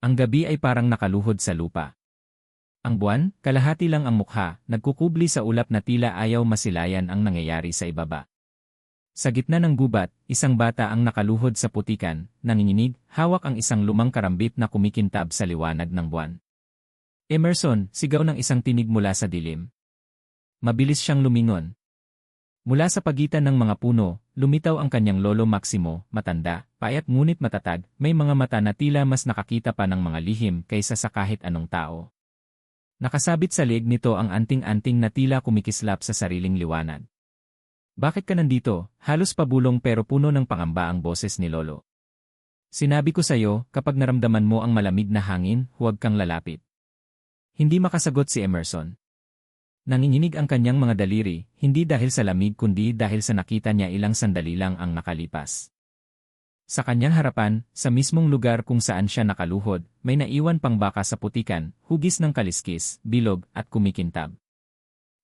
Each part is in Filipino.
Ang gabi ay parang nakaluhod sa lupa. Ang buwan, kalahati lang ang mukha, nagkukubli sa ulap na tila ayaw masilayan ang nangyayari sa ibaba. Sa gitna ng gubat, isang bata ang nakaluhod sa putikan, nanginginig, hawak ang isang lumang karambit na kumikintab sa liwanag ng buwan. Emerson, sigaw ng isang tinig mula sa dilim. Mabilis siyang lumingon. Mula sa pagitan ng mga puno, lumitaw ang kanyang lolo Maximo, matanda, payat ngunit matatag, may mga mata na tila mas nakakita pa ng mga lihim kaysa sa kahit anong tao. Nakasabit sa leeg nito ang anting-anting na tila kumikislap sa sariling liwanag. Bakit ka nandito? Halos pabulong pero puno ng pangamba ang boses ni lolo. Sinabi ko sa'yo, kapag naramdaman mo ang malamig na hangin, huwag kang lalapit. Hindi makasagot si Emerson. Nanginginig ang kanyang mga daliri, hindi dahil sa lamig kundi dahil sa nakita niya ilang sandali lang ang nakalipas. Sa kanyang harapan, sa mismong lugar kung saan siya nakaluhod, may naiwan pang baka sa putikan, hugis ng kaliskis, bilog, at kumikintab.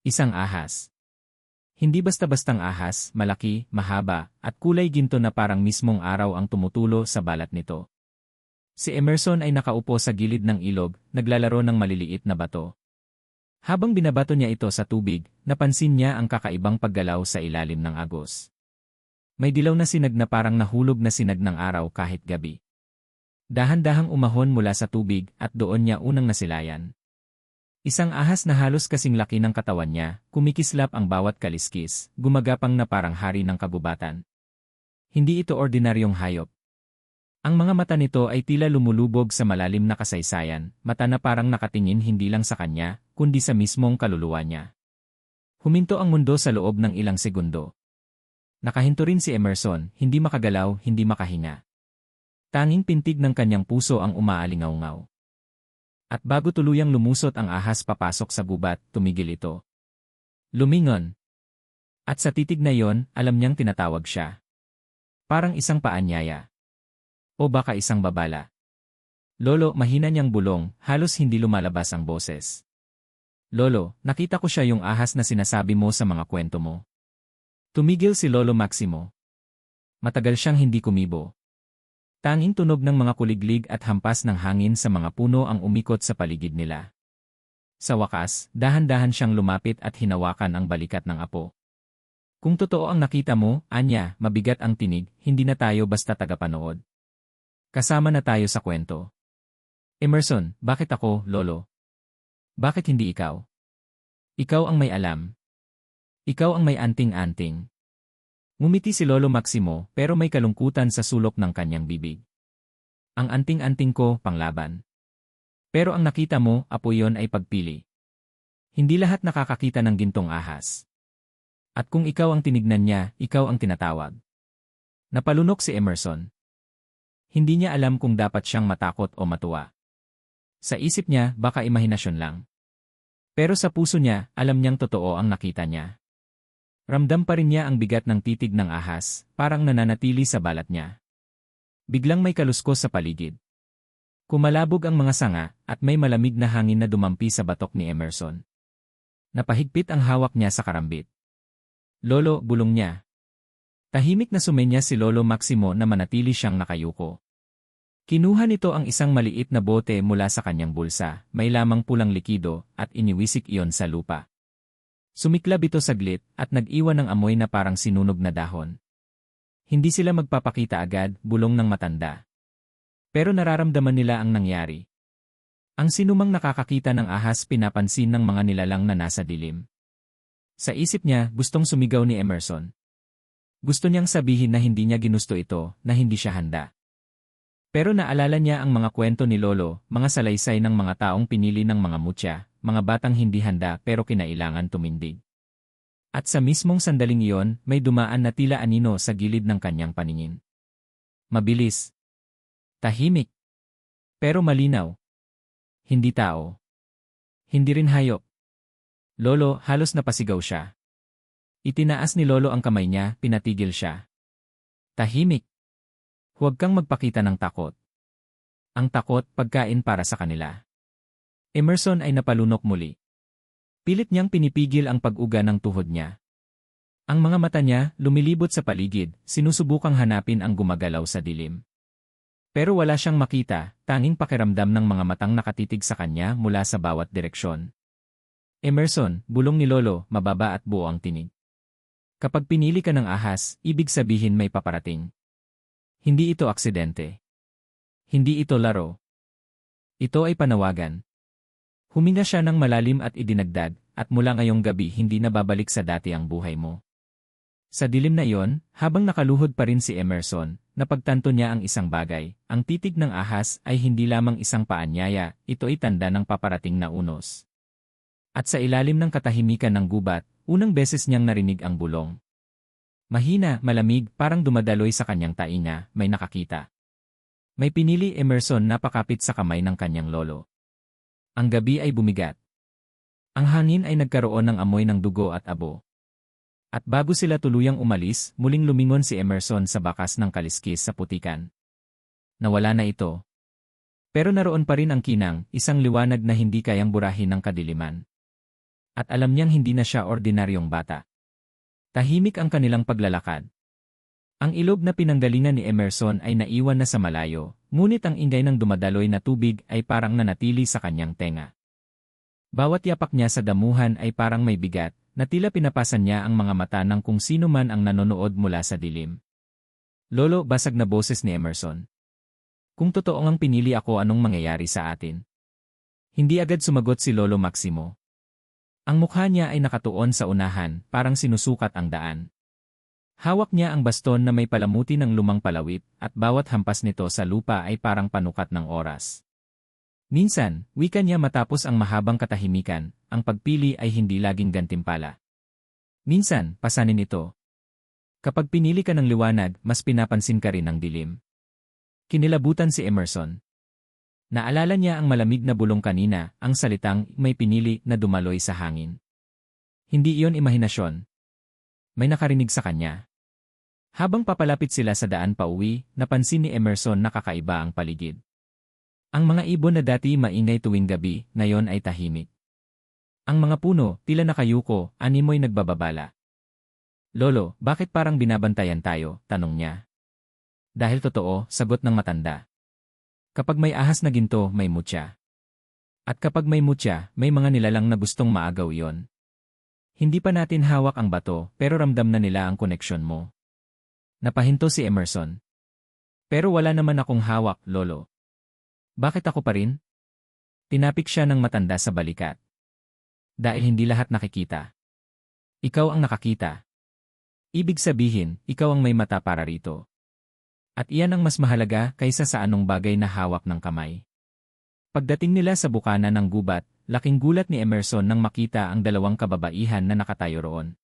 Isang ahas. Hindi basta-bastang ahas, malaki, mahaba, at kulay ginto na parang mismong araw ang tumutulo sa balat nito. Si Emerson ay nakaupo sa gilid ng ilog, naglalaro ng maliliit na bato. Habang binabato niya ito sa tubig, napansin niya ang kakaibang paggalaw sa ilalim ng agos. May dilaw na sinag na parang nahulog na sinag ng araw kahit gabi. Dahan-dahang umahon mula sa tubig at doon niya unang nasilayan. Isang ahas na halos kasing laki ng katawan niya, kumikislap ang bawat kaliskis, gumagapang na parang hari ng kagubatan. Hindi ito ordinaryong hayop. Ang mga mata nito ay tila lumulubog sa malalim na kasaysayan, mata na parang nakatingin hindi lang sa kanya, kundi sa mismong kaluluwa niya. Huminto ang mundo sa loob ng ilang segundo. Nakahinto rin si Emerson, hindi makagalaw, hindi makahinga. Tanging pintig ng kanyang puso ang umaalingaw-ngaw. At bago tuluyang lumusot ang ahas papasok sa gubat, tumigil ito. Lumingon. At sa titig na yon, alam niyang tinatawag siya. Parang isang paanyaya. O baka isang babala. Lolo, mahina niyang bulong, halos hindi lumalabas ang boses. Lolo, nakita ko siya yung ahas na sinasabi mo sa mga kwento mo. Tumigil si Lolo Maximo. Matagal siyang hindi kumibo. Tanging tunog ng mga kuliglig at hampas ng hangin sa mga puno ang umikot sa paligid nila. Sa wakas, dahan-dahan siyang lumapit at hinawakan ang balikat ng apo. Kung totoo ang nakita mo, anya, mabigat ang tinig, hindi na tayo basta tagapanood. Kasama na tayo sa kwento. Emerson, bakit ako, Lolo? Bakit hindi ikaw? Ikaw ang may alam. Ikaw ang may anting-anting. Ngumiti si Lolo Maximo pero may kalungkutan sa sulok ng kanyang bibig. Ang anting-anting ko, panglaban. Pero ang nakita mo, apo yon ay pagpili. Hindi lahat nakakakita ng gintong ahas. At kung ikaw ang tinignan niya, ikaw ang tinatawag. Napalunok si Emerson. Hindi niya alam kung dapat siyang matakot o matuwa. Sa isip niya, baka imahinasyon lang. Pero sa puso niya, alam niyang totoo ang nakita niya. Ramdam pa rin niya ang bigat ng titig ng ahas, parang nananatili sa balat niya. Biglang may kaluskos sa paligid. Kumalabog ang mga sanga, at may malamig na hangin na dumampi sa batok ni Emerson. Napahigpit ang hawak niya sa karambit. Lolo, bulong niya. Tahimik na sumenya si Lolo Maximo na manatili siyang nakayuko. Kinuha nito ang isang maliit na bote mula sa kanyang bulsa, may lamang pulang likido, at iniwisik iyon sa lupa. Sumiklab ito saglit, at nag-iwan ng amoy na parang sinunog na dahon. Hindi sila magpapakita agad, bulong ng matanda. Pero nararamdaman nila ang nangyari. Ang sinumang nakakakita ng ahas pinapansin ng mga nilalang na nasa dilim. Sa isip niya, gustong sumigaw ni Emerson. Gusto niyang sabihin na hindi niya ginusto ito, na hindi siya handa. Pero naalala niya ang mga kwento ni Lolo, mga salaysay ng mga taong pinili ng mga mutya, mga batang hindi handa pero kinailangan tumindig. At sa mismong sandaling iyon, may dumaan na tila anino sa gilid ng kanyang paningin. Mabilis. Tahimik. Pero malinaw. Hindi tao. Hindi rin hayop. Lolo, halos napasigaw siya. Itinaas ni Lolo ang kamay niya, pinatigil siya. Tahimik. Huwag kang magpakita ng takot. Ang takot, pagkain para sa kanila. Emerson ay napalunok muli. Pilit niyang pinipigil ang pag-uga ng tuhod niya. Ang mga mata niya, lumilibot sa paligid, sinusubukang hanapin ang gumagalaw sa dilim. Pero wala siyang makita, tanging pakiramdam ng mga matang nakatitig sa kanya mula sa bawat direksyon. Emerson, bulong ni Lolo, mababa at buo ang tinig. Kapag pinili ka ng ahas, ibig sabihin may paparating. Hindi ito aksidente. Hindi ito laro. Ito ay panawagan. Huminga siya ng malalim at idinagdag, at mula ngayong gabi hindi na babalik sa dati ang buhay mo. Sa dilim na iyon, habang nakaluhod pa rin si Emerson, napagtanto niya ang isang bagay, ang titig ng ahas ay hindi lamang isang paanyaya, ito ay tanda ng paparating na unos. At sa ilalim ng katahimikan ng gubat, unang beses niyang narinig ang bulong. Mahina, malamig, parang dumadaloy sa kanyang tainga, may nakakita. May pinili Emerson na pakapit sa kamay ng kanyang lolo. Ang gabi ay bumigat. Ang hangin ay nagkaroon ng amoy ng dugo at abo. At bago sila tuluyang umalis, muling lumingon si Emerson sa bakas ng kaliskis sa putikan. Nawala na ito. Pero naroon pa rin ang kinang, isang liwanag na hindi kayang burahin ng kadiliman. At alam niyang hindi na siya ordinaryong bata. Tahimik ang kanilang paglalakad. Ang ilog na pinanggalingan ni Emerson ay naiwan na sa malayo, ngunit ang ingay ng dumadaloy na tubig ay parang nanatili sa kanyang tenga. Bawat yapak niya sa damuhan ay parang may bigat, na tila pinapasan niya ang mga mata ng kung sino man ang nanonood mula sa dilim. Lolo, basag na boses ni Emerson. Kung totoo ngang pinili ako, anong mangyayari sa atin? Hindi agad sumagot si Lolo Maximo. Ang mukha niya ay nakatuon sa unahan, parang sinusukat ang daan. Hawak niya ang baston na may palamuti ng lumang palawit, at bawat hampas nito sa lupa ay parang panukat ng oras. Minsan, wika niya matapos ang mahabang katahimikan, ang pagpili ay hindi laging gantimpala. Minsan, pasanin ito. Kapag pinili ka ng liwanag, mas pinapansin ka rin ng dilim. Kinilabutan si Emerson. Naalala niya ang malamig na bulong kanina, ang salitang may pinili na dumaloy sa hangin. Hindi iyon imahinasyon. May nakarinig sa kanya. Habang papalapit sila sa daan pauwi, napansin ni Emerson na kakaiba ang paligid. Ang mga ibon na dati maingay tuwing gabi, ngayon ay tahimik. Ang mga puno, tila nakayuko, animoy nagbababala. Lolo, bakit parang binabantayan tayo? Tanong niya. Dahil totoo, sagot ng matanda. Kapag may ahas na ginto, may mutya. At kapag may mutya, may mga nilalang na gustong maagaw iyon. Hindi pa natin hawak ang bato, pero ramdam na nila ang koneksyon mo. Napahinto si Emerson. Pero wala naman akong hawak, Lolo. Bakit ako pa rin? Tinapik siya ng matanda sa balikat. Dahil hindi lahat nakikita. Ikaw ang nakakita. Ibig sabihin, ikaw ang may mata para rito. At iyan ang mas mahalaga kaysa sa anong bagay na hawak ng kamay. Pagdating nila sa bukana ng gubat, laking gulat ni Emerson nang makita ang dalawang kababaihan na nakatayo roon.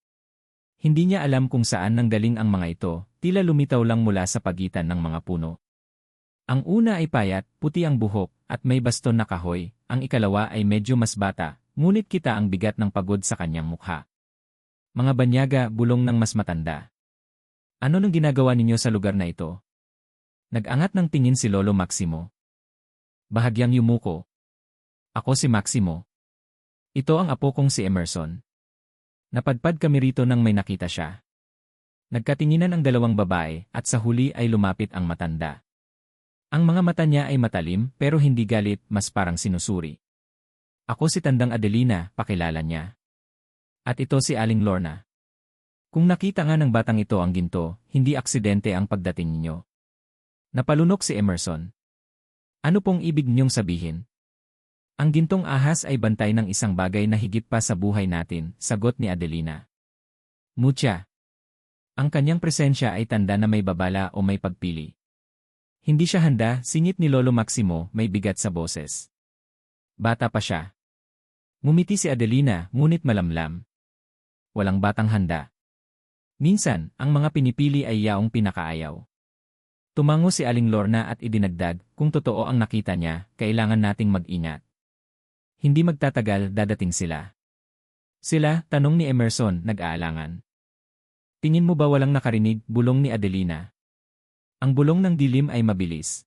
Hindi niya alam kung saan nanggaling ang mga ito, tila lumitaw lang mula sa pagitan ng mga puno. Ang una ay payat, puti ang buhok, at may baston na kahoy, ang ikalawa ay medyo mas bata, ngunit kita ang bigat ng pagod sa kanyang mukha. Mga banyaga, bulong ng mas matanda. Ano nang ginagawa ninyo sa lugar na ito? Nag-angat ng tingin si Lolo Maximo. Bahagyang yumuko. Ako si Maximo. Ito ang apo kong si Emerson. Napadpad kami rito nang may nakita siya. Nagkatinginan ang dalawang babae, at sa huli ay lumapit ang matanda. Ang mga mata niya ay matalim, pero hindi galit, mas parang sinusuri. Ako si Tandang Adelina, pakilala niya. At ito si Aling Lorna. Kung nakita nga ng batang ito ang ginto, hindi aksidente ang pagdating ninyo. Napalunok si Emerson. Ano pong ibig niyong sabihin? Ang gintong ahas ay bantay ng isang bagay na higit pa sa buhay natin, sagot ni Adelina. Mutya. Ang kanyang presensya ay tanda na may babala o may pagpili. Hindi siya handa, singit ni Lolo Maximo, may bigat sa boses. Bata pa siya. Ngumiti si Adelina, ngunit malamlam. Walang batang handa. Minsan, ang mga pinipili ay yaong pinakaayaw. Tumango si Aling Lorna at idinagdag, kung totoo ang nakita niya, kailangan nating mag-ingat. Hindi magtatagal, dadating sila. Sila, tanong ni Emerson, nag-aalangan. Tingin mo ba walang nakarinig, bulong ni Adelina? Ang bulong ng dilim ay mabilis.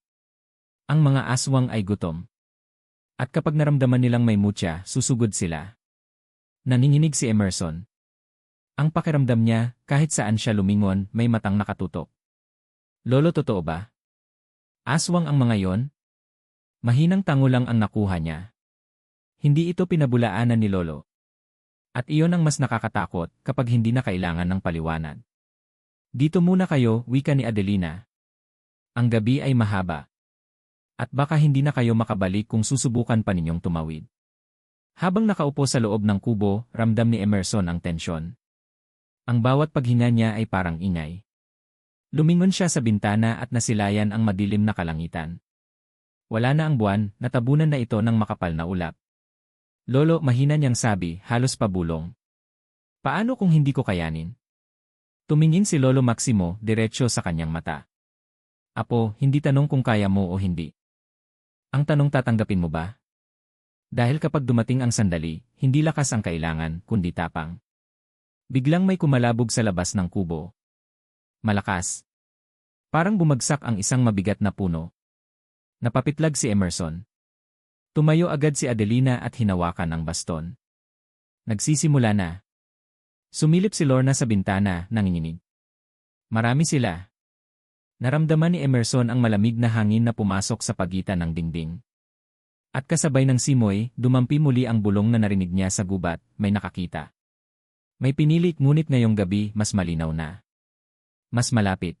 Ang mga aswang ay gutom. At kapag naramdaman nilang may mutya, susugod sila. Naninginig si Emerson. Ang pakiramdam niya, kahit saan siya lumingon, may matang nakatutok. Lolo, totoo ba? Aswang ang mga yon? Mahinang tango lang ang nakuha niya. Hindi ito pinabulaanan ni Lolo. At iyon ang mas nakakatakot kapag hindi na kailangan ng paliwanag. Dito muna kayo, wika ni Adelina. Ang gabi ay mahaba. At baka hindi na kayo makabalik kung susubukan pa ninyong tumawid. Habang nakaupo sa loob ng kubo, ramdam ni Emerson ang tensyon. Ang bawat paghinga niya ay parang ingay. Lumingon siya sa bintana at nasilayan ang madilim na kalangitan. Wala na ang buwan, natabunan na ito ng makapal na ulap. Lolo, mahina niyang sabi, halos pabulong. Paano kung hindi ko kayanin? Tumingin si Lolo Maximo diretsyo sa kanyang mata. Apo, hindi tanong kung kaya mo o hindi. Ang tanong, tatanggapin mo ba? Dahil kapag dumating ang sandali, hindi lakas ang kailangan, kundi tapang. Biglang may kumalabog sa labas ng kubo. Malakas. Parang bumagsak ang isang mabigat na puno. Napapitlag si Emerson. Tumayo agad si Adelina at hinawakan ang baston. Nagsisimula na. Sumilip si Lorna sa bintana, nanginginig. Marami sila. Naramdaman ni Emerson ang malamig na hangin na pumasok sa pagitan ng dingding. At kasabay ng simoy, dumampi muli ang bulong na narinig niya sa gubat, may nakakita. May pinilit ngunit ngayong gabi mas malinaw na. Mas malapit.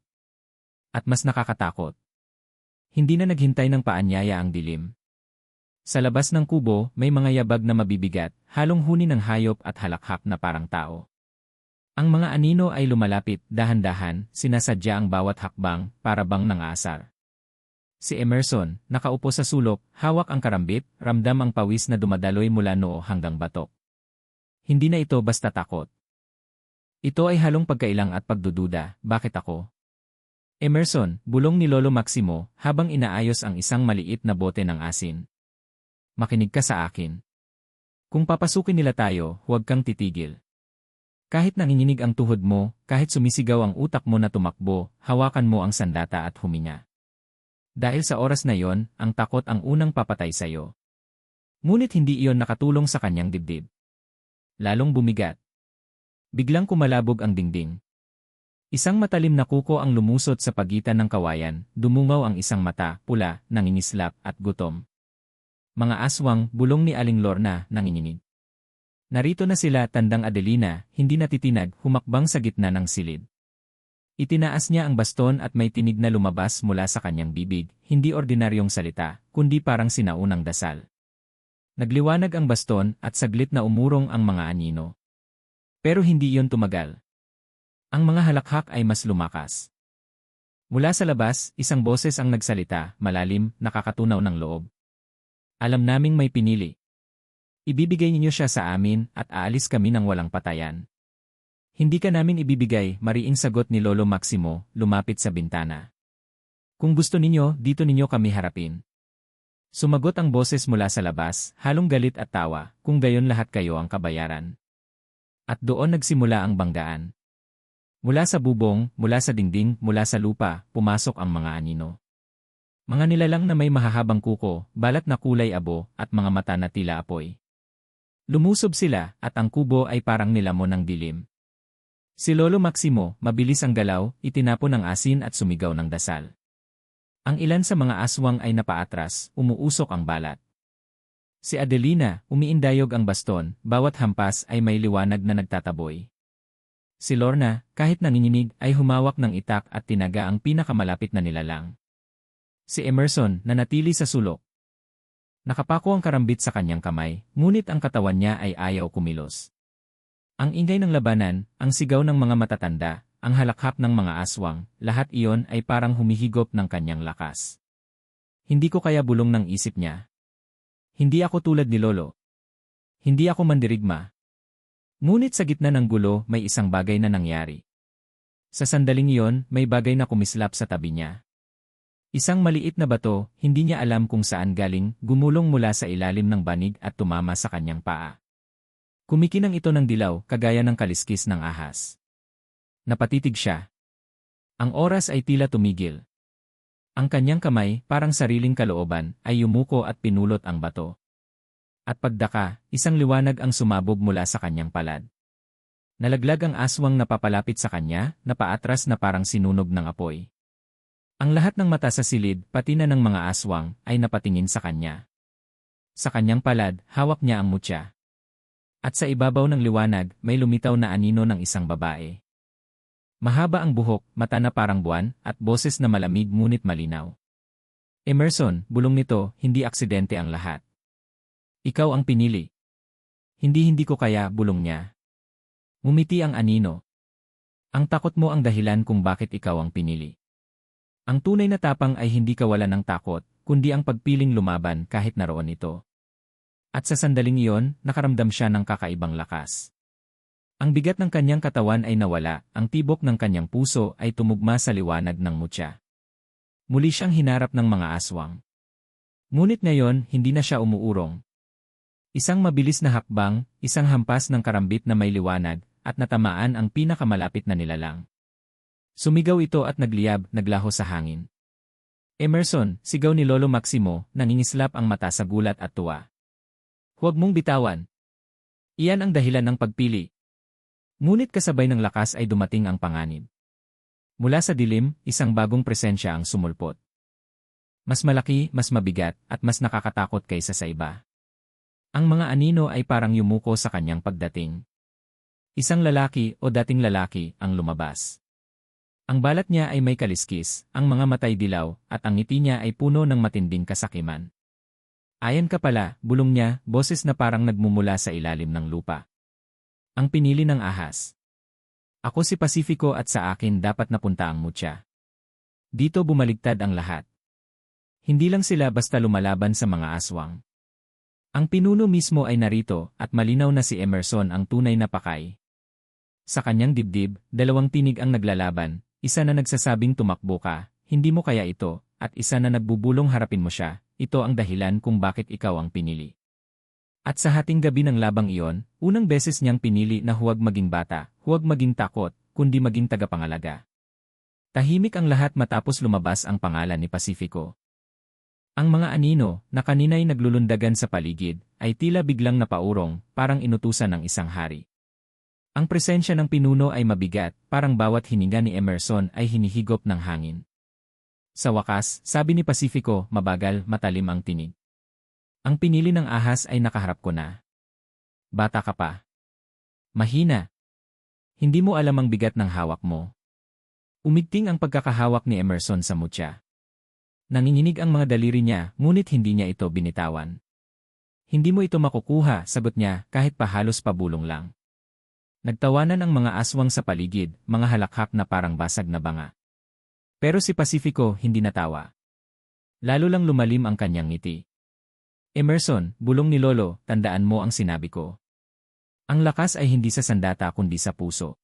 At mas nakakatakot. Hindi na naghintay ng paanyaya ang dilim. Sa labas ng kubo, may mga yabag na mabibigat, halong huni ng hayop at halakhak na parang tao. Ang mga anino ay lumalapit, dahan-dahan, sinasadya ang bawat hakbang, para bang nangaasar. Si Emerson, nakaupo sa sulok, hawak ang karambit, ramdam ang pawis na dumadaloy mula noo hanggang batok. Hindi na ito basta takot. Ito ay halong pagkailang at pagdududa, bakit ako? Emerson, bulong ni Lolo Maximo, habang inaayos ang isang maliit na bote ng asin. Makinig ka sa akin. Kung papasukin nila tayo, huwag kang titigil. Kahit nanginginig ang tuhod mo, kahit sumisigaw ang utak mo na tumakbo, hawakan mo ang sandata at huminga. Dahil sa oras na yon, ang takot ang unang papatay sa'yo. Ngunit hindi iyon nakatulong sa kanyang dibdib. Lalong bumigat. Biglang kumalabog ang dingding. Isang matalim na kuko ang lumusot sa pagitan ng kawayan, dumungaw ang isang mata, pula, nangingislap, at gutom. Mga aswang, bulong ni Aling Lorna, nanginginig. Narito na sila, tandang Adelina, hindi natitinag, humakbang sa gitna ng silid. Itinaas niya ang baston at may tinig na lumabas mula sa kanyang bibig, hindi ordinaryong salita, kundi parang sinaunang dasal. Nagliwanag ang baston at saglit na umurong ang mga anino. Pero hindi iyon tumagal. Ang mga halakhak ay mas lumakas. Mula sa labas, isang boses ang nagsalita, malalim, nakakatunaw ng loob. Alam naming may pinili. Ibibigay ninyo siya sa amin at aalis kami ng walang patayan. Hindi ka namin ibibigay, mariing sagot ni Lolo Maximo, lumapit sa bintana. Kung gusto ninyo, dito ninyo kami harapin. Sumagot ang boses mula sa labas, halong galit at tawa, kung gayon lahat kayo ang kabayaran. At doon nagsimula ang banggaan. Mula sa bubong, mula sa dingding, mula sa lupa, pumasok ang mga anino. Mga nilalang na may mahahabang kuko, balat na kulay abo, at mga mata na tila apoy. Lumusob sila, at ang kubo ay parang nilamon ng dilim. Si Lolo Maximo, mabilis ang galaw, itinapon ang asin at sumigaw ng dasal. Ang ilan sa mga aswang ay napaatras, umuusok ang balat. Si Adelina, umiindayog ang baston, bawat hampas ay may liwanag na nagtataboy. Si Lorna, kahit nanginginig, ay humawak ng itak at tinaga ang pinakamalapit na nilalang. Si Emerson, nanatili sa sulok. Nakapako ang karambit sa kanyang kamay, ngunit ang katawan niya ay ayaw kumilos. Ang ingay ng labanan, ang sigaw ng mga matatanda, ang halakhak ng mga aswang, lahat iyon ay parang humihigop ng kanyang lakas. Hindi ko kaya, bulong ng isip niya. Hindi ako tulad ni Lolo. Hindi ako mandirigma. Ngunit sa gitna ng gulo, may isang bagay na nangyari. Sa sandaling iyon, may bagay na kumislap sa tabi niya. Isang maliit na bato, hindi niya alam kung saan galing, gumulong mula sa ilalim ng banig at tumama sa kanyang paa. Kumikinang ito ng dilaw, kagaya ng kaliskis ng ahas. Napatitig siya. Ang oras ay tila tumigil. Ang kanyang kamay, parang sariling kalooban, ay yumuko at pinulot ang bato. At pagdaka, isang liwanag ang sumabog mula sa kanyang palad. Nalaglag ang aswang na papalapit sa kanya, napaatras na parang sinunog ng apoy. Ang lahat ng mata sa silid, pati na ng mga aswang, ay napatingin sa kanya. Sa kanyang palad, hawak niya ang mutya. At sa ibabaw ng liwanag, may lumitaw na anino ng isang babae. Mahaba ang buhok, mata na parang buwan, at boses na malamig ngunit malinaw. Emerson, bulong nito, hindi aksidente ang lahat. Ikaw ang pinili. Hindi ko kaya, bulong niya. Ngumiti ang anino. Ang takot mo ang dahilan kung bakit ikaw ang pinili. Ang tunay na tapang ay hindi kawalan ng takot, kundi ang pagpiling lumaban kahit naroon ito. At sa sandaling iyon, nakaramdam siya ng kakaibang lakas. Ang bigat ng kanyang katawan ay nawala, ang tibok ng kanyang puso ay tumugma sa liwanag ng mutya. Muli siyang hinarap ng mga aswang. Ngunit ngayon, hindi na siya umuurong. Isang mabilis na hakbang, isang hampas ng karambit na may liwanag, at natamaan ang pinakamalapit na nilalang. Sumigaw ito at nagliyab, naglaho sa hangin. Emerson, sigaw ni Lolo Maximo, nangingislap ang mata sa gulat at tuwa. Huwag mong bitawan. Iyan ang dahilan ng pagpili. Ngunit kasabay ng lakas ay dumating ang panganib. Mula sa dilim, isang bagong presensya ang sumulpot. Mas malaki, mas mabigat, at mas nakakatakot kaysa sa iba. Ang mga anino ay parang yumuko sa kanyang pagdating. Isang lalaki o dating lalaki ang lumabas. Ang balat niya ay may kaliskis, ang mga matay dilaw, at ang ngiti niya ay puno ng matinding kasakiman. Ayan ka pala, bulong niya, boses na parang nagmumula sa ilalim ng lupa. Ang pinili ng ahas. Ako si Pacifico at sa akin dapat napunta ang mutya. Dito bumaligtad ang lahat. Hindi lang sila basta lumalaban sa mga aswang. Ang pinuno mismo ay narito at malinaw na si Emerson ang tunay na pakay. Sa kanyang dibdib, dalawang tinig ang naglalaban, isa na nagsasabing tumakbo ka, hindi mo kaya ito, at isa na nagbubulong harapin mo siya, ito ang dahilan kung bakit ikaw ang pinili. At sa hating gabi ng labang iyon, unang beses niyang pinili na huwag maging bata, huwag maging takot, kundi maging tagapangalaga. Tahimik ang lahat matapos lumabas ang pangalan ni Pacifico. Ang mga anino, na kanina'y naglulundagan sa paligid, ay tila biglang napaurong, parang inutusan ng isang hari. Ang presensya ng pinuno ay mabigat, parang bawat hininga ni Emerson ay hinihigop ng hangin. Sa wakas, sabi ni Pacifico, mabagal, matalim ang tinig. Ang pinili ng ahas ay nakaharap ko na. Bata ka pa. Mahina. Hindi mo alam ang bigat ng hawak mo. Umigting ang pagkakahawak ni Emerson sa mutya. Nanginginig ang mga daliri niya, ngunit hindi niya ito binitawan. Hindi mo ito makukuha, sagot niya, kahit pa halos pabulong lang. Nagtawanan ang mga aswang sa paligid, mga halakhak na parang basag na banga. Pero si Pacifico hindi natawa. Lalo lang lumalim ang kanyang ngiti. Emerson, bulong ni Lolo, tandaan mo ang sinabi ko. Ang lakas ay hindi sa sandata kundi sa puso.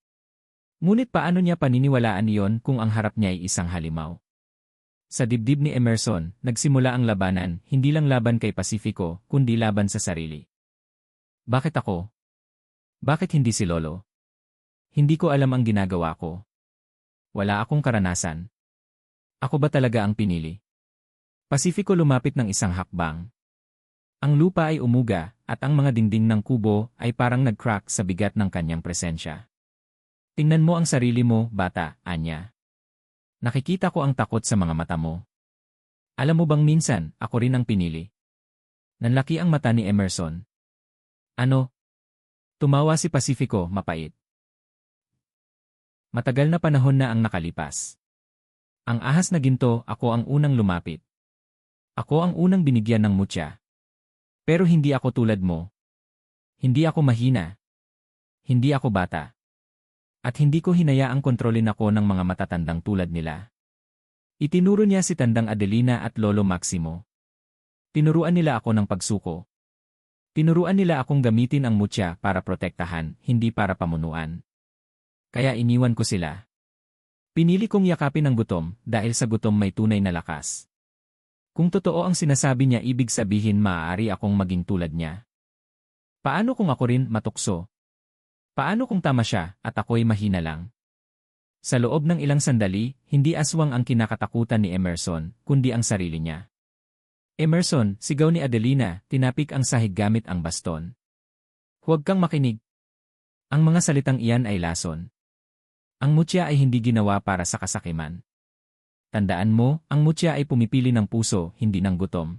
Ngunit paano niya paniniwalaan iyon kung ang harap niya ay isang halimaw? Sa dibdib ni Emerson, nagsimula ang labanan, hindi lang laban kay Pacifico, kundi laban sa sarili. Bakit ako? Bakit hindi si Lolo? Hindi ko alam ang ginagawa ko. Wala akong karanasan. Ako ba talaga ang pinili? Pacifico lumapit ng isang hakbang. Ang lupa ay umuga, at ang mga dingding ng kubo ay parang nag-crack sa bigat ng kanyang presensya. Tingnan mo ang sarili mo, bata, anya. Nakikita ko ang takot sa mga mata mo. Alam mo bang minsan, ako rin ang pinili? Nanlaki ang mata ni Emerson. Ano? Tumawa si Pacifico, mapait. Matagal na panahon na ang nakalipas. Ang ahas na ginto, ako ang unang lumapit. Ako ang unang binigyan ng mutya. Pero hindi ako tulad mo. Hindi ako mahina. Hindi ako bata. At hindi ko hinayaang kontrolin ako ng mga matatandang tulad nila. Itinuro niya si Tandang Adelina at Lolo Maximo. Tinuruan nila ako ng pagsuko. Tinuruan nila akong gamitin ang mutya para protektahan, hindi para pamunuan. Kaya iniwan ko sila. Pinili kong yakapin ang gutom dahil sa gutom may tunay na lakas. Kung totoo ang sinasabi niya ibig sabihin maaari akong maging tulad niya. Paano kung ako rin matukso? Paano kung tama siya at ako'y mahina lang? Sa loob ng ilang sandali, hindi aswang ang kinakatakutan ni Emerson, kundi ang sarili niya. Emerson, sigaw ni Adelina, tinapik ang sahig gamit ang baston. Huwag kang makinig. Ang mga salitang iyan ay lason. Ang mutya ay hindi ginawa para sa kasakiman. Tandaan mo, ang mutya ay pumipili ng puso, hindi ng gutom.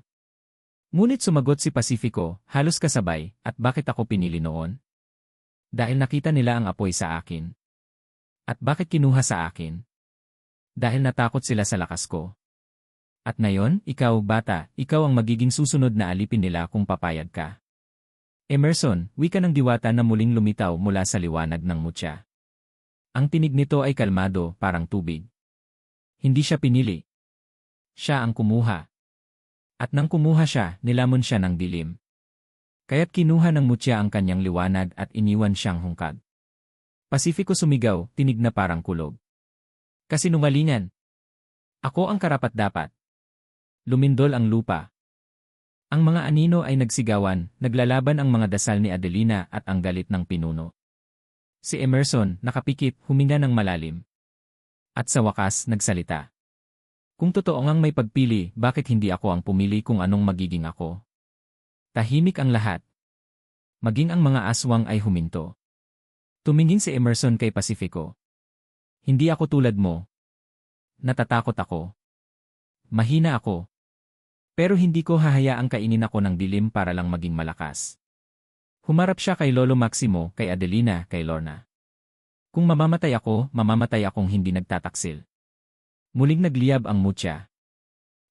Ngunit sumagot si Pacifico, halos kasabay, at bakit ako pinili noon? Dahil nakita nila ang apoy sa akin. At bakit kinuha sa akin? Dahil natakot sila sa lakas ko. At ngayon, ikaw, bata, ikaw ang magiging susunod na alipin nila kung papayag ka. Emerson, wika ng diwata na muling lumitaw mula sa liwanag ng mutya. Ang tinig nito ay kalmado, parang tubig. Hindi siya pinili. Siya ang kumuha. At nang kumuha siya, nilamon siya ng dilim. Kaya't kinuha ng mutya ang kanyang liwanag at iniwan siyang hungkag. Pacifico sumigaw, tinig na parang kulog. Kasinungalingan. Ako ang karapat-dapat. Lumindol ang lupa. Ang mga anino ay nagsigawan, naglalaban ang mga dasal ni Adelina at ang galit ng pinuno. Si Emerson, nakapikit, huminga ng malalim. At sa wakas, nagsalita. Kung totoo ngang may pagpili, bakit hindi ako ang pumili kung anong magiging ako? Tahimik ang lahat. Maging ang mga aswang ay huminto. Tumingin si Emerson kay Pacifico. Hindi ako tulad mo. Natatakot ako. Mahina ako. Pero hindi ko hahayaang kainin ako ng dilim para lang maging malakas. Humarap siya kay Lolo Maximo, kay Adelina, kay Lorna. Kung mamamatay ako, mamamatay akong hindi nagtataksil. Muling nagliyab ang mutya.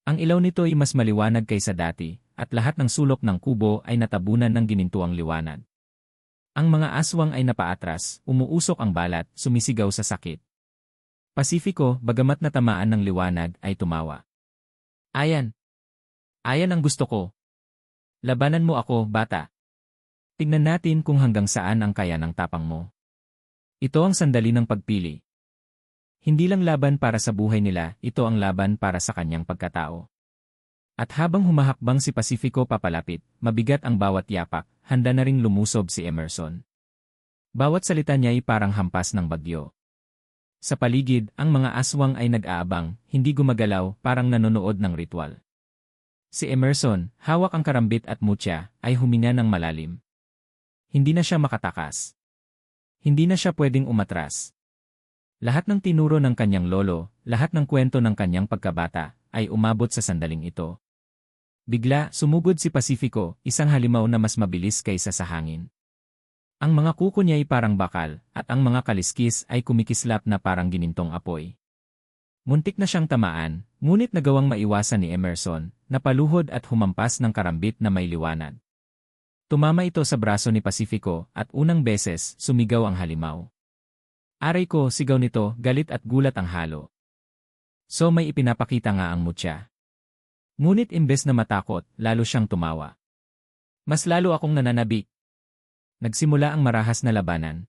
Ang ilaw nito ay mas maliwanag kaysa dati, at lahat ng sulok ng kubo ay natabunan ng ginintuang liwanag. Ang mga aswang ay napaatras, umuusok ang balat, sumisigaw sa sakit. Pacifico, bagamat natamaan ng liwanag, ay tumawa. Ayan. Ayan ang gusto ko. Labanan mo ako, bata. Tingnan natin kung hanggang saan ang kaya ng tapang mo. Ito ang sandali ng pagpili. Hindi lang laban para sa buhay nila, ito ang laban para sa kanyang pagkatao. At habang humahakbang si Pacifico papalapit, mabigat ang bawat yapak, handa na ring lumusob si Emerson. Bawat salita niya ay parang hampas ng bagyo. Sa paligid, ang mga aswang ay nag-aabang, hindi gumagalaw, parang nanonood ng ritual. Si Emerson, hawak ang karambit at mutya, ay huminga ng malalim. Hindi na siya makatakas. Hindi na siya pwedeng umatras. Lahat ng tinuro ng kanyang lolo, lahat ng kwento ng kanyang pagkabata, ay umabot sa sandaling ito. Bigla, sumugod si Pacifico, isang halimaw na mas mabilis kaysa sa hangin. Ang mga kuko niya ay parang bakal, at ang mga kaliskis ay kumikislap na parang ginintong apoy. Muntik na siyang tamaan, ngunit nagawang maiwasan ni Emerson, napaluhod at humampas ng karambit na may liwanag. Tumama ito sa braso ni Pacifico at unang beses sumigaw ang halimaw. Aray ko, sigaw nito, galit at gulat ang halo. So may ipinapakita nga ang mutya. Ngunit imbes na matakot, lalo siyang tumawa. Mas lalo akong nananabik. Nagsimula ang marahas na labanan.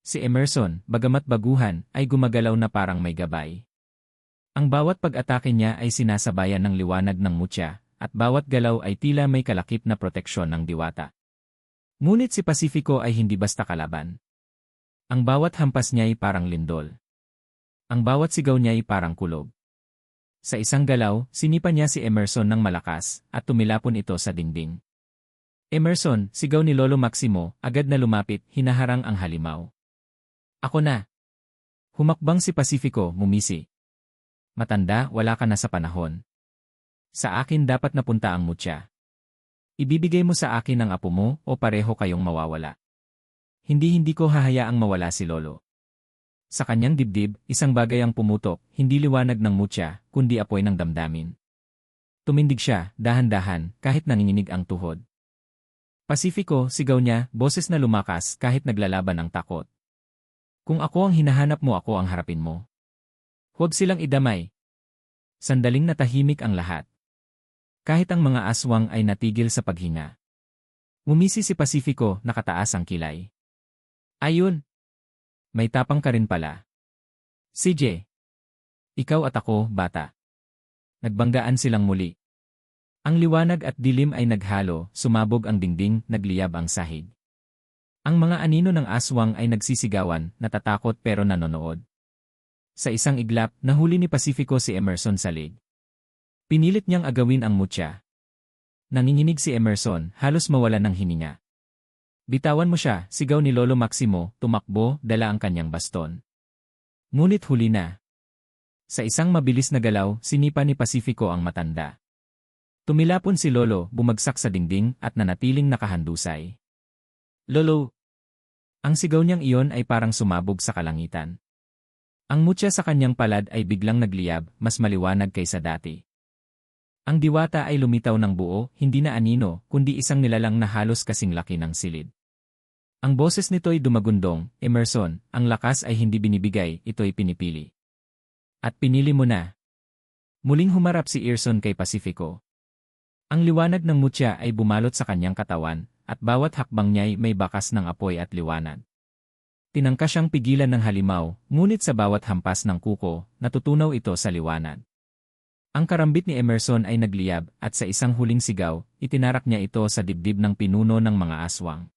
Si Emerson, bagamat baguhan, ay gumagalaw na parang may gabay. Ang bawat pag-atake niya ay sinasabayan ng liwanag ng mutya, at bawat galaw ay tila may kalakip na proteksyon ng diwata. Ngunit si Pacifico ay hindi basta kalaban. Ang bawat hampas niya ay parang lindol. Ang bawat sigaw niya ay parang kulog. Sa isang galaw, sinipa niya si Emerson ng malakas, at tumilapon ito sa dingding. Emerson, sigaw ni Lolo Maximo, agad na lumapit, hinaharang ang halimaw. Ako na. Humakbang si Pacifico, mumisi. Matanda, wala ka na sa panahon. Sa akin dapat napunta ang mutya. Ibibigay mo sa akin ang apo mo o pareho kayong mawawala. Hindi ko hahayaang mawala si Lolo. Sa kanyang dibdib, isang bagay ang pumutok, hindi liwanag ng mutya, kundi apoy ng damdamin. Tumindig siya, dahan-dahan, kahit nanginginig ang tuhod. Pacifico, sigaw niya, boses na lumakas kahit naglalaban ang takot. Kung ako ang hinahanap mo, ako ang harapin mo. Huwag silang idamay. Sandaling natahimik ang lahat. Kahit ang mga aswang ay natigil sa paghinga. Ngumisi si Pacifico, nakataas ang kilay. Ayun! May tapang ka rin pala. CJ. Ikaw at ako, bata. Nagbanggaan silang muli. Ang liwanag at dilim ay naghalo, sumabog ang dingding, nagliyab ang sahig. Ang mga anino ng aswang ay nagsisigawan, natatakot pero nanonood. Sa isang iglap, nahuli ni Pacifico si Emerson sa leg. Pinilit niyang agawin ang mutya. Nanginginig si Emerson, halos mawalan ng hininga. Bitawan mo siya, sigaw ni Lolo Maximo, tumakbo, dala ang kanyang baston. Ngunit huli na. Sa isang mabilis na galaw, sinipa ni Pacifico ang matanda. Tumilapon si Lolo, bumagsak sa dingding at nanatiling nakahandusay. Lolo! Ang sigaw niyang iyon ay parang sumabog sa kalangitan. Ang mutya sa kanyang palad ay biglang nagliyab, mas maliwanag kaysa dati. Ang diwata ay lumitaw ng buo, hindi na anino, kundi isang nilalang na halos kasing laki ng silid. Ang boses nito'y dumagundong, Emerson, ang lakas ay hindi binibigay, ito'y pinipili. At pinili mo na. Muling humarap si Emerson kay Pacifico. Ang liwanag ng mutya ay bumalot sa kanyang katawan, at bawat hakbang niya'y may bakas ng apoy at liwanag. Tinangka siyang pigilan ng halimaw, ngunit sa bawat hampas ng kuko, natutunaw ito sa liwanag. Ang karambit ni Emerson ay nagliyab, at sa isang huling sigaw, itinarak niya ito sa dibdib ng pinuno ng mga aswang.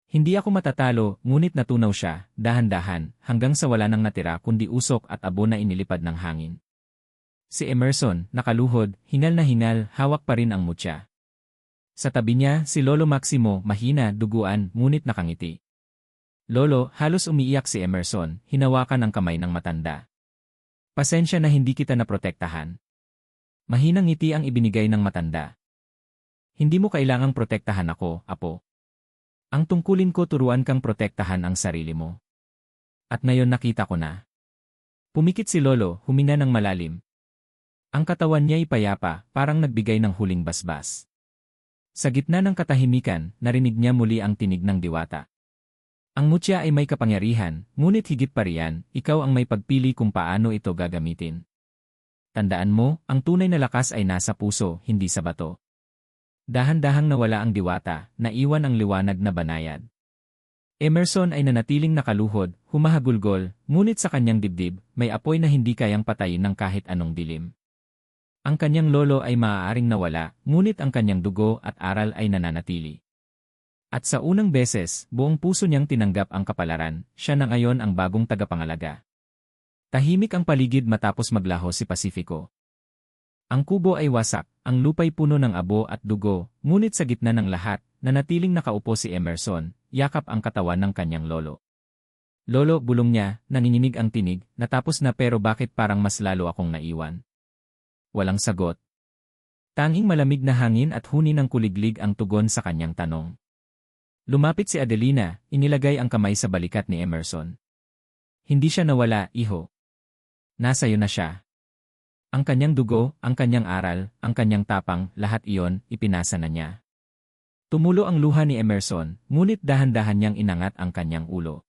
Hindi ako matatalo, ngunit natunaw siya, dahan-dahan, hanggang sa wala nang natira kundi usok at abo na inilipad ng hangin. Si Emerson, nakaluhod, hingal na hingal, hawak pa rin ang mutya. Sa tabi niya, si Lolo Maximo, mahina, duguan, ngunit nakangiti. Lolo, halos umiiyak si Emerson, hinawakan ang kamay ng matanda. Pasensya na hindi kita naprotektahan. Mahinang ngiti ang ibinigay ng matanda. Hindi mo kailangang protektahan ako, apo. Ang tungkulin ko turuan kang protektahan ang sarili mo. At ngayon nakita ko na. Pumikit si Lolo, huminga ng malalim. Ang katawan niya'y payapa, parang nagbigay ng huling basbas. Sa gitna ng katahimikan, narinig niya muli ang tinig ng diwata. Ang mutya ay may kapangyarihan, ngunit higit pa riyan, ikaw ang may pagpili kung paano ito gagamitin. Tandaan mo, ang tunay na lakas ay nasa puso, hindi sa bato. Dahan-dahang nawala ang diwata, naiwan ang liwanag na banayad. Emerson ay nanatiling nakaluhod, humahagulgol, ngunit sa kanyang dibdib, may apoy na hindi kayang patayin ng kahit anong dilim. Ang kanyang lolo ay maaaring nawala, ngunit ang kanyang dugo at aral ay nananatili. At sa unang beses, buong puso niyang tinanggap ang kapalaran, siya na ngayon ang bagong tagapangalaga. Tahimik ang paligid matapos maglaho si Pacifico. Ang kubo ay wasak, ang lupa'y puno ng abo at dugo, ngunit sa gitna ng lahat, nanatiling nakaupo si Emerson, yakap ang katawan ng kanyang lolo. Lolo, bulong niya, nanginginig ang tinig, natapos na pero bakit parang mas lalo akong naiwan? Walang sagot. Tanging malamig na hangin at huni ng kuliglig ang tugon sa kanyang tanong. Lumapit si Adelina, inilagay ang kamay sa balikat ni Emerson. Hindi siya nawala, iho. Nasa'yo na siya. Ang kanyang dugo, ang kanyang aral, ang kanyang tapang, lahat iyon, ipinasa na niya. Tumulo ang luha ni Emerson, ngunit dahan-dahan niyang inangat ang kanyang ulo.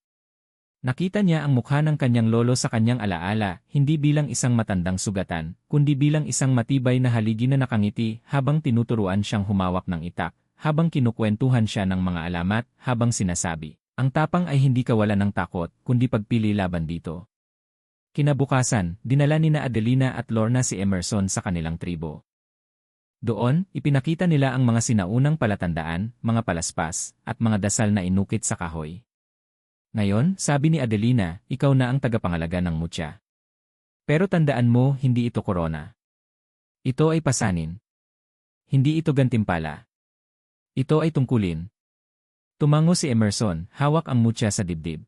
Nakita niya ang mukha ng kanyang lolo sa kanyang alaala, hindi bilang isang matandang sugatan, kundi bilang isang matibay na haligi na nakangiti habang tinuturuan siyang humawak ng itak, habang kinukwentuhan siya ng mga alamat, habang sinasabi, ang tapang ay hindi kawalan ng takot, kundi pagpili laban dito. Kinabukasan, dinala ni na Adelina at Lorna si Emerson sa kanilang tribo. Doon, ipinakita nila ang mga sinaunang palatandaan, mga palaspas, at mga dasal na inukit sa kahoy. Ngayon, sabi ni Adelina, ikaw na ang tagapangalaga ng mutya. Pero tandaan mo, hindi ito korona. Ito ay pasanin. Hindi ito gantimpala. Ito ay tungkulin. Tumango si Emerson, hawak ang mutya sa dibdib.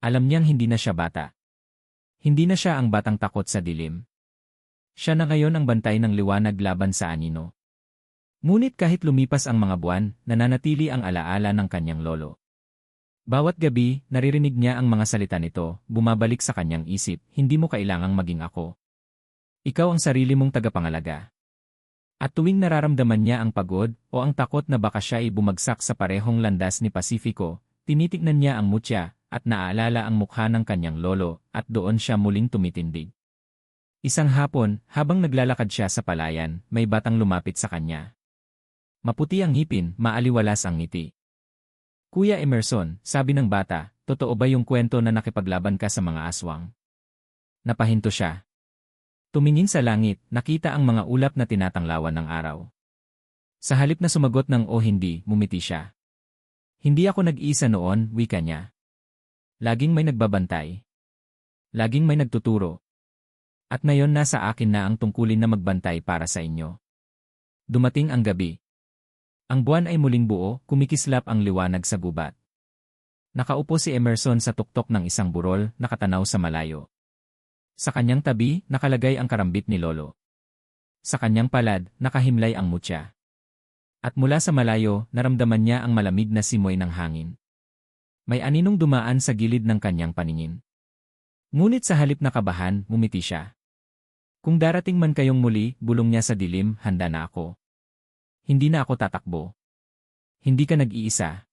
Alam niyang hindi na siya bata. Hindi na siya ang batang takot sa dilim. Siya na ngayon ang bantay ng liwanag laban sa anino. Ngunit kahit lumipas ang mga buwan, nananatili ang alaala ng kanyang lolo. Bawat gabi, naririnig niya ang mga salita nito, bumabalik sa kanyang isip, hindi mo kailangang maging ako. Ikaw ang sarili mong tagapangalaga. At tuwing nararamdaman niya ang pagod o ang takot na baka siya ay bumagsak sa parehong landas ni Pacifico, tinitignan niya ang mutya, at naaalala ang mukha ng kanyang lolo, at doon siya muling tumitindig. Isang hapon, habang naglalakad siya sa palayan, may batang lumapit sa kanya. Maputi ang ngipin, maaliwalas ang ngiti. Kuya Emerson, sabi ng bata, totoo ba yung kwento na nakipaglaban ka sa mga aswang? Napahinto siya. Tumingin sa langit, nakita ang mga ulap na tinatanglawan ng araw. Sa halip na sumagot ng o hindi, mumiti siya. Hindi ako nag-iisa noon, wika niya. Laging may nagbabantay. Laging may nagtuturo. At ngayon nasa akin na ang tungkulin na magbantay para sa inyo. Dumating ang gabi. Ang buwan ay muling buo, kumikislap ang liwanag sa gubat. Nakaupo si Emerson sa tuktok ng isang burol, nakatanaw sa malayo. Sa kanyang tabi, nakalagay ang karambit ni Lolo. Sa kanyang palad, nakahimlay ang mutya. At mula sa malayo, naramdaman niya ang malamig na simoy ng hangin. May aninong dumaan sa gilid ng kanyang paningin. Ngunit sa halip na kabahan, ngumiti siya. Kung darating man kayong muli, bulong niya sa dilim, handa na ako. Hindi na ako tatakbo. Hindi ka nag-iisa.